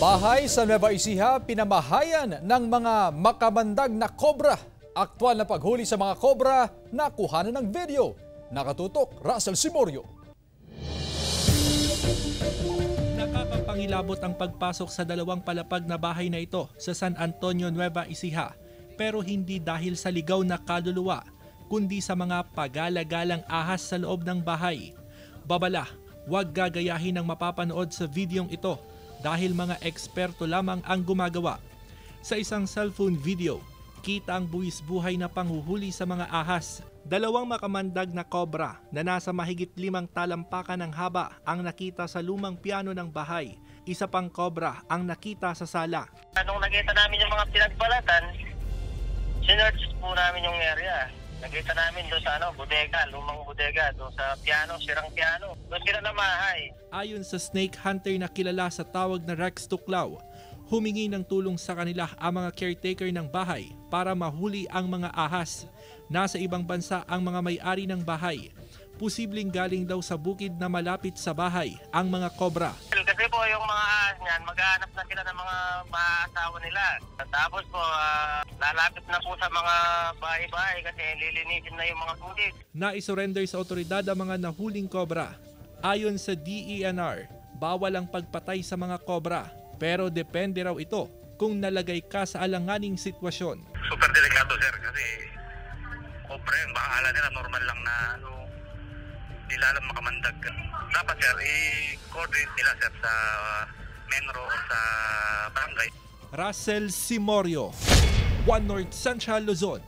Bahay sa Nueva Ecija, pinamahayan ng mga makamandag na kobra. Aktwal na paghuli sa mga kobra, nakuhanan ng video. Nakatutok, Russell Simorio. Nakakapangilabot ang pagpasok sa dalawang palapag na bahay na ito sa San Antonio, Nueva Ecija. Pero hindi dahil sa ligaw na kaluluwa, kundi sa mga pagalagalang ahas sa loob ng bahay. Babala, huwag gagayahin ang mapapanood sa videong ito dahil mga eksperto lamang ang gumagawa. Sa isang cellphone video, kita ang buwis buhay na panghuhuli sa mga ahas. Dalawang makamandag na kobra na nasa mahigit 5 talampakan ng haba ang nakita sa lumang piano ng bahay. Isa pang kobra ang nakita sa sala. Nung nakita namin yung mga pinagbalatan, sinerch po namin yung area. Nakita namin doon sa bodega, lumang bodega, doon sa piano, sirang piano. Doon sila namahay. Ayon sa snake hunter na kilala sa tawag na Rex Tuklaw, humingi ng tulong sa kanila ang mga caretaker ng bahay para mahuli ang mga ahas. Nasa ibang bansa ang mga may-ari ng bahay. Posibleng galing daw sa bukid na malapit sa bahay ang mga kobra. Kasi po yung mga ahas niyan, maghahanap na sila ng mga maasawa nila. Tapos po, lalapit na po sa mga bahay-bahay kasi lilinisin na yung mga bukid. Naisurrender sa otoridad ang mga nahuling kobra. Ayon sa DENR, bawal ang pagpatay sa mga kobra. Pero depende raw ito kung nalagay ka sa alanganing sitwasyon. Super delikado sir kasi kobra yun, baka ala nila normal lang na nila lang makamandag. Dapat sir, i-coordinate nila sir sa menro o sa barangay. Russell Simorio, One North Central Luzon.